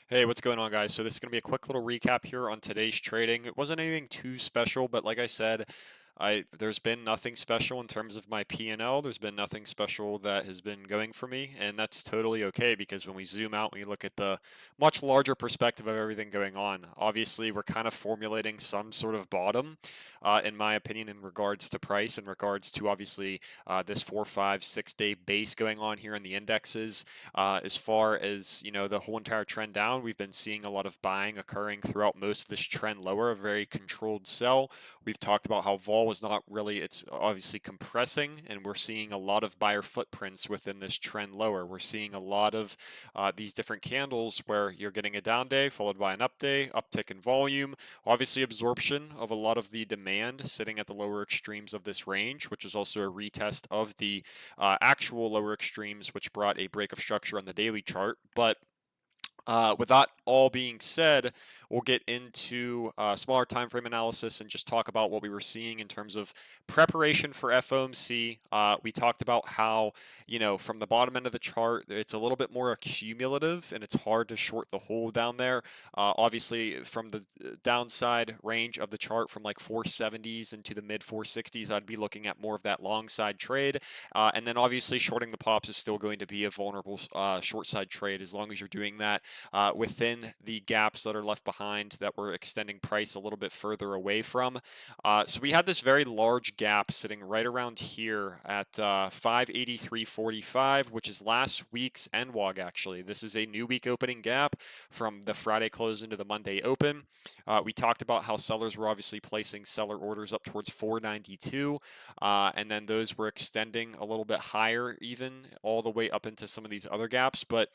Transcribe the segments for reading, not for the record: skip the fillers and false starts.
Hey, what's going on, guys? So this is going to be a quick little recap here on today's trading. It wasn't anything too special, but like I said, there's been nothing special in terms of my P&L. There's been nothing special that has been going for me, and that's totally okay because when we zoom out and we look at the much larger perspective of everything going on, obviously we're kind of formulating some sort of bottom, in my opinion, in regards to price, in regards to obviously this 4, 5, 6 day base going on here in the indexes. As far as the whole entire trend down, we've been seeing a lot of buying occurring throughout most of this trend lower, a very controlled sell. We've talked about how vol is not really, it's obviously compressing, and we're seeing a lot of buyer footprints within this trend lower. We're seeing a lot of these different candles where you're getting a down day followed by an up day, uptick in volume, obviously absorption of a lot of the demand sitting at the lower extremes of this range, which is also a retest of the actual lower extremes, which brought a break of structure on the daily chart. But with that all being said, we'll get into smaller time frame analysis and just talk about what we were seeing in terms of preparation for FOMC. We talked about how, from the bottom end of the chart, it's a little bit more accumulative and it's hard to short the hole down there. Obviously, from the downside range of the chart from like 470s into the mid 460s, I'd be looking at more of that long side trade. And then obviously, shorting the pops is still going to be a vulnerable short side trade as long as you're doing that within the gaps that are left behind that we're extending price a little bit further away from. So we had this very large gap sitting right around here at 583.45, which is last week's NWOG actually. This is a new week opening gap from the Friday close into the Monday open. We talked about how sellers were obviously placing seller orders up towards 492, and then those were extending a little bit higher even all the way up into some of these other gaps. But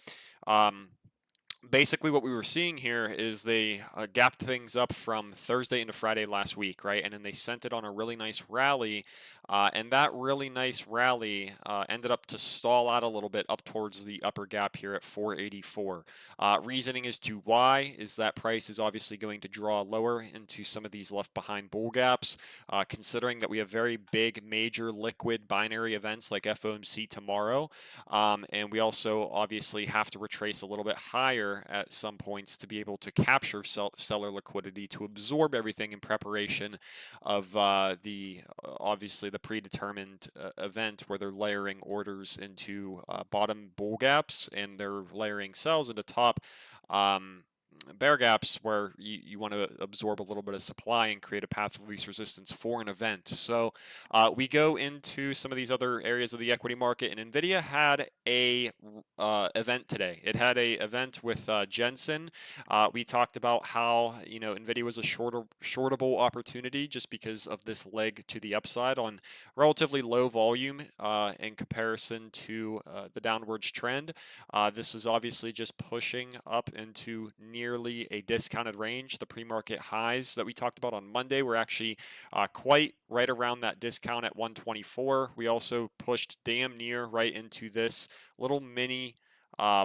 basically what we were seeing here is they gapped things up from Thursday into Friday last week, right? And then they sent it on a really nice rally. And that really nice rally ended up to stall out a little bit up towards the upper gap here at 484. Reasoning as to why is that price is obviously going to draw lower into some of these left behind bull gaps, considering that we have very big major liquid binary events like FOMC tomorrow. And we also obviously have to retrace a little bit higher at some points to be able to capture seller liquidity to absorb everything in preparation of the obviously the predetermined event where they're layering orders into bottom bull gaps and they're layering sells into top bear gaps where you want to absorb a little bit of supply and create a path of least resistance for an event. So we go into some of these other areas of the equity market, and NVIDIA had a event today. It had a event with Jensen. We talked about how NVIDIA was a shortable opportunity just because of this leg to the upside on relatively low volume in comparison to the downwards trend. This is obviously just pushing up into nearly a discounted range. The pre-market highs that we talked about on Monday were actually quite right around that discount at 124. We also pushed damn near right into this little mini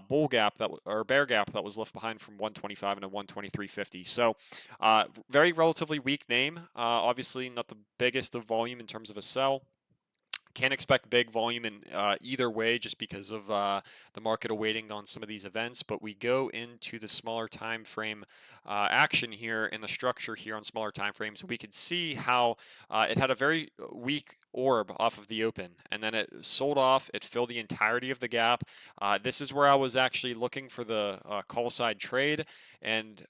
bull gap or bear gap that was left behind from 125 and a 123.50. So very relatively weak name. Obviously not the biggest of volume in terms of a sell. Can't expect big volume in either way just because of the market awaiting on some of these events, but we go into the smaller time frame action here in the structure here on smaller time frames. We could see how it had a very weak orb off of the open, and then it sold off. It filled the entirety of the gap. This is where I was actually looking for the call side trade and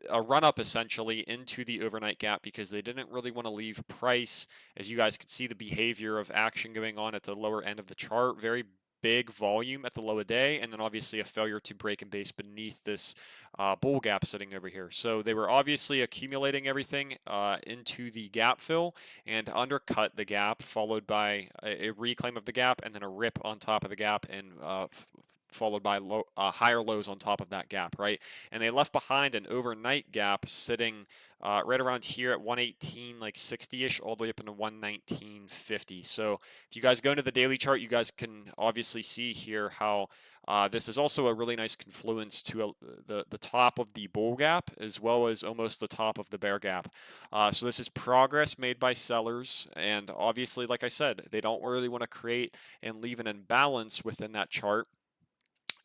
a run up essentially into the overnight gap because they didn't really want to leave price. As you guys could see, the behavior of action going on at the lower end of the chart, very big volume at the low of day, and then obviously a failure to break and base beneath this bull gap sitting over here. So they were obviously accumulating everything into the gap fill and undercut the gap, followed by a reclaim of the gap and then a rip on top of the gap and followed by higher lows on top of that gap, right? And they left behind an overnight gap sitting right around here at 118, like 60-ish, all the way up into 119.50. So if you guys go into the daily chart, you guys can obviously see here how this is also a really nice confluence to the top of the bull gap as well as almost the top of the bear gap. So this is progress made by sellers, and obviously, like I said, they don't really want to create and leave an imbalance within that chart.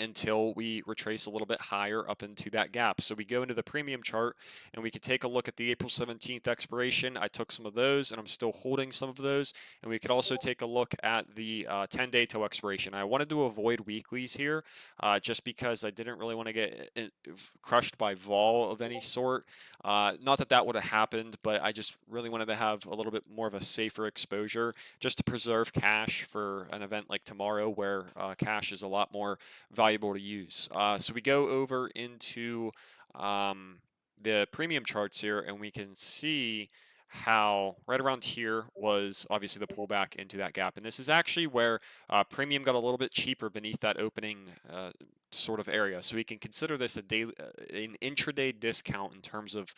until we retrace a little bit higher up into that gap. So we go into the premium chart and we could take a look at the April 17th expiration. I took some of those and I'm still holding some of those. And we could also take a look at the 10-day till expiration. I wanted to avoid weeklies here just because I didn't really want to get crushed by vol of any sort. Not that that would have happened, but I just really wanted to have a little bit more of a safer exposure just to preserve cash for an event like tomorrow where cash is a lot more valuable to use. So we go over into the premium charts here and we can see how right around here was obviously the pullback into that gap. And this is actually where premium got a little bit cheaper beneath that opening sort of area. So we can consider this a daily, an intraday discount in terms of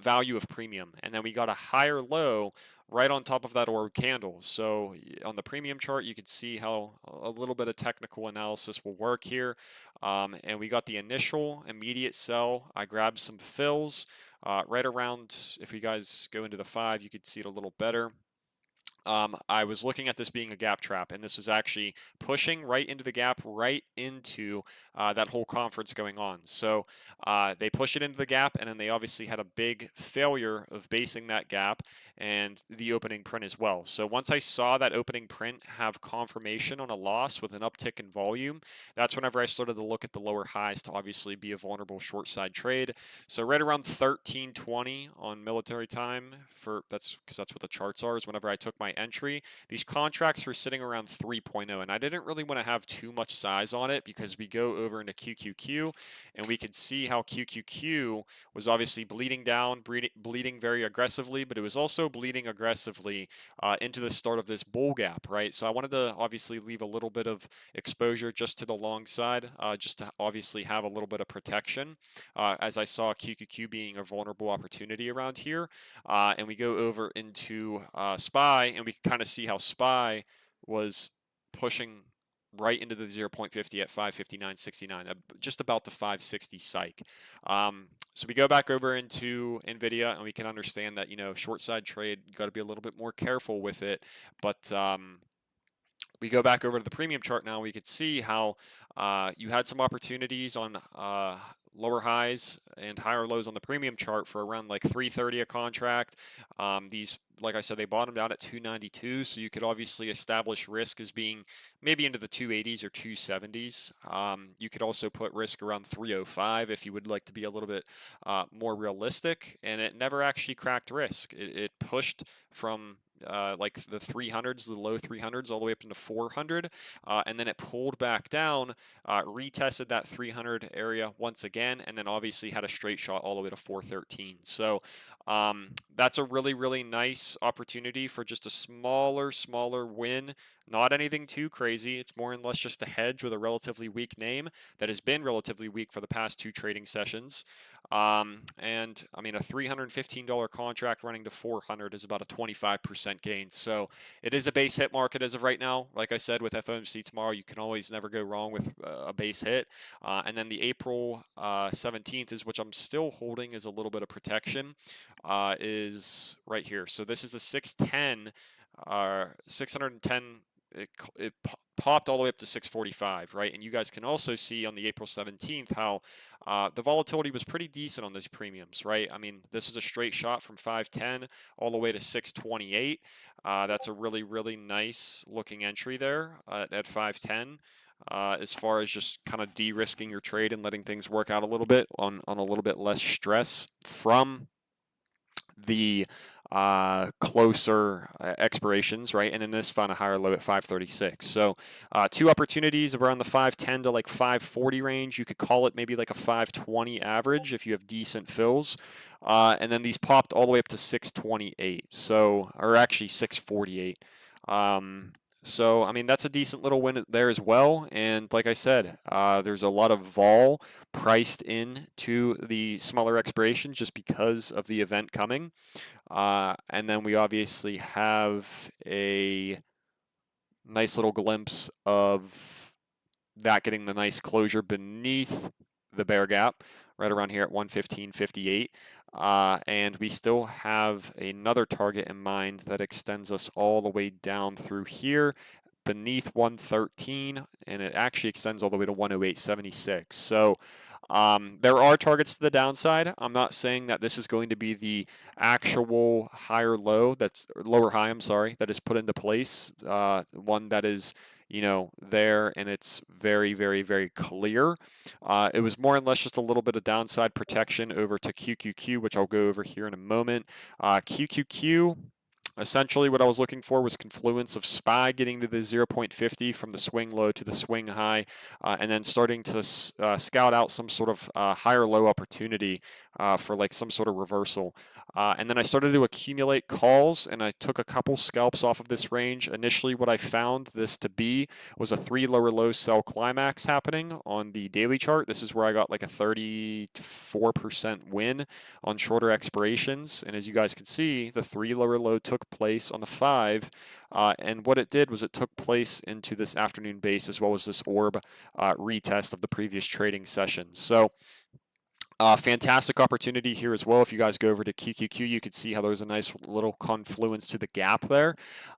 value of premium. And then we got a higher low right on top of that orb candle. So on the premium chart, you can see how a little bit of technical analysis will work here. And we got the initial immediate sell. I grabbed some fills right around, if you guys go into the 5, you could see it a little better. I was looking at this being a gap trap, and this is actually pushing right into the gap, right into that whole conference going on. So they push it into the gap, and then they obviously had a big failure of basing that gap and the opening print as well. So once I saw that opening print have confirmation on a loss with an uptick in volume, that's whenever I started to look at the lower highs to obviously be a vulnerable short side trade. So right around 1320 on military time, for that's because that's what the charts are, is whenever I took my entry. These contracts were sitting around 3.0, and I didn't really want to have too much size on it because we go over into QQQ and we could see how QQQ was obviously bleeding down, bleeding very aggressively, but it was also bleeding aggressively into the start of this bull gap, right? So I wanted to obviously leave a little bit of exposure just to the long side, just to obviously have a little bit of protection, as I saw QQQ being a vulnerable opportunity around here. And we go over into SPY, and we can kind of see how SPY was pushing right into the 0.50 at 559.69, just about the 560 psych. So we go back over into NVDA, and we can understand that, you know, short side trade, you got to be a little bit more careful with it. But we go back over to the premium chart now, we could see how you had some opportunities on lower highs and higher lows on the premium chart for around like 330 a contract. These, like I said, they bottomed out at 292, so you could obviously establish risk as being maybe into the 280s or 270s. You could also put risk around 305 if you would like to be a little bit more realistic, and it never actually cracked risk. It pushed from like the 300s, the low 300s, all the way up into 400, and then it pulled back down, retested that 300 area once again, and then obviously had a straight shot all the way to 413. So that's a really, really nice opportunity for just a smaller win. Not anything too crazy. It's more or less just a hedge with a relatively weak name that has been relatively weak for the past 2 trading sessions. And I mean, a $315 contract running to 400 is about a 25% gain. So it is a base hit market as of right now. Like I said, with FOMC tomorrow, you can always never go wrong with a base hit. And then the April 17th is, which I'm still holding as a little bit of protection, is right here. So this is the 610, 610. It popped all the way up to 645, right? And you guys can also see on the April 17th how the volatility was pretty decent on those premiums, right? I mean, this is a straight shot from 510 all the way to 628. That's a really, really nice looking entry there at 510. As far as just kind of de-risking your trade and letting things work out a little bit on a little bit less stress from the closer expirations, right? And in this, found a higher low at 536. So 2 opportunities around the 510 to like 540 range. You could call it maybe like a 520 average if you have decent fills. And then these popped all the way up to 628. So, or actually 648. So, I mean, that's a decent little win there as well. And like I said, there's a lot of vol priced in to the smaller expirations just because of the event coming. And then we obviously have a nice little glimpse of that getting the nice closure beneath the bear gap right around here at 115.58. And we still have another target in mind that extends us all the way down through here beneath 113, and it actually extends all the way to 108.76. So there are targets to the downside. I'm not saying that this is going to be the actual higher low, that's lower high, I'm sorry, that is put into place. One that is, there and it's very, very, very clear. It was more or less just a little bit of downside protection over to QQQ, which I'll go over here in a moment. QQQ. Essentially, what I was looking for was confluence of SPY getting to the 0.50 from the swing low to the swing high, and then starting to scout out some sort of higher low opportunity for like some sort of reversal. And then I started to accumulate calls, and I took a couple scalps off of this range. Initially, what I found this to be was a 3 lower low sell climax happening on the daily chart. This is where I got like a 34% win on shorter expirations. And as you guys can see, the 3 lower low took place on the 5. And what it did was it took place into this afternoon base as well as this orb retest of the previous trading session. So fantastic opportunity here as well. If you guys go over to QQQ, you can see how there's a nice little confluence to the gap there.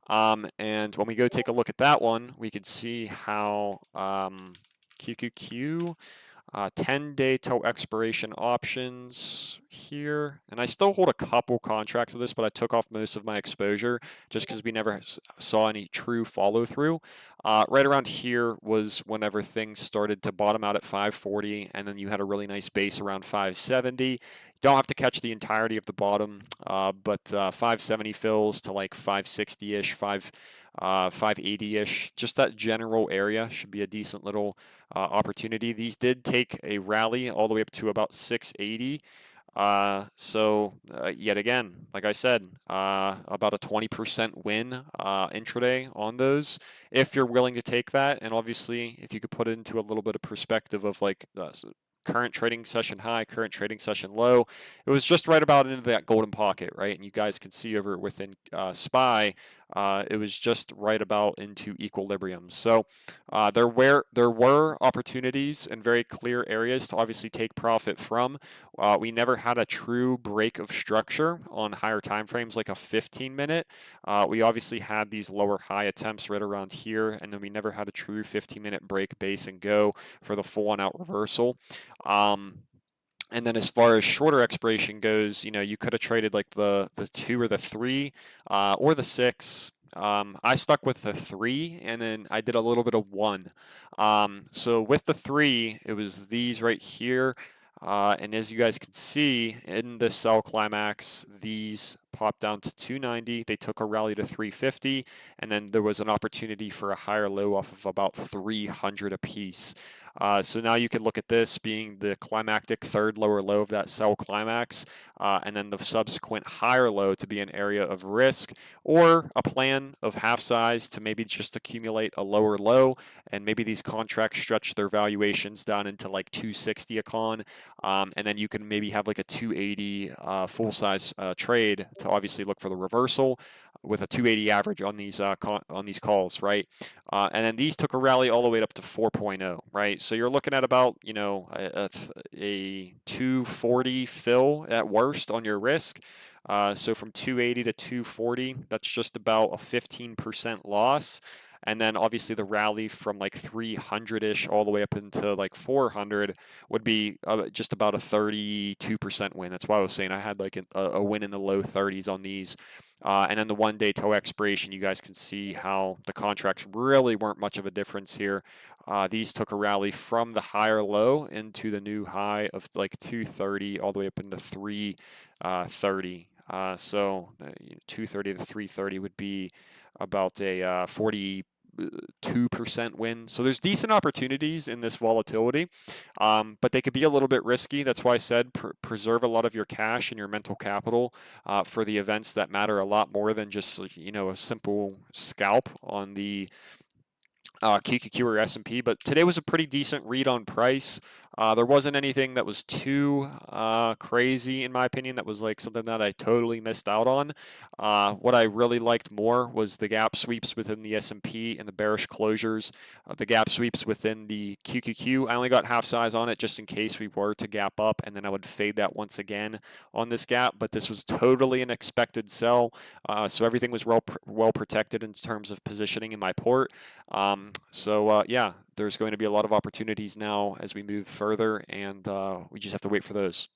And when we go take a look at that one, we can see how QQQ 10-day till expiration options here. And I still hold a couple contracts of this, but I took off most of my exposure just because we never saw any true follow through. Right around here was whenever things started to bottom out at 540, and then you had a really nice base around 570. You don't have to catch the entirety of the bottom, but 570 fills to like 560-ish, 580-ish. Just that general area should be a decent little opportunity. These did take a rally all the way up to about 680. So yet again, like I said, about a 20% win intraday on those, if you're willing to take that. And obviously, if you could put it into a little bit of perspective of like current trading session high, current trading session low, it was just right about into that golden pocket, right? And you guys can see over within SPY, it was just right about into equilibrium. So there were opportunities in very clear areas to obviously take profit from. We never had a true break of structure on higher time frames like a 15-minute. We obviously had these lower high attempts right around here, and then we never had a true 15-minute break, base, and go for the full on-out reversal. And then as far as shorter expiration goes, you could have traded like the 2 or the 3 or the 6. I stuck with the 3, and then I did a little bit of 1. So with the 3, it was these right here. And as you guys can see in the sell climax, these popped down to 290. They took a rally to 350, and then there was an opportunity for a higher low off of about 300 apiece. So now you can look at this being the climactic third lower low of that sell climax, and then the subsequent higher low to be an area of risk, or a plan of half size to maybe just accumulate a lower low, and maybe these contracts stretch their valuations down into like 260 a con, and then you can maybe have like a 280 full size trade to obviously look for the reversal with a 280 average on these calls, right? And then these took a rally all the way up to 4.0, right? So you're looking at about, a 240 fill at worst on your risk. So from 280 to 240, that's just about a 15% loss. And then obviously the rally from like 300-ish all the way up into like 400 would be just about a 32% win. That's why I was saying I had like a win in the low 30s on these. And then the 1-day toe expiration, you guys can see how the contracts really weren't much of a difference here. These took a rally from the higher low into the new high of like 230 all the way up into 330. So 230 to 330 would be about a 42% win. So there's decent opportunities in this volatility, but they could be a little bit risky. That's why I said preserve a lot of your cash and your mental capital for the events that matter a lot more than just a simple scalp on the QQQ or S&P, but today was a pretty decent read on price. There wasn't anything that was too crazy, in my opinion, that was like something that I totally missed out on. What I really liked more was the gap sweeps within the S&P and the bearish closures. The gap sweeps within the QQQ, I only got half size on it just in case we were to gap up, and then I would fade that once again on this gap, but this was totally an expected sell, so everything was well protected in terms of positioning in my port. Yeah, there's going to be a lot of opportunities now as we move further, and we just have to wait for those.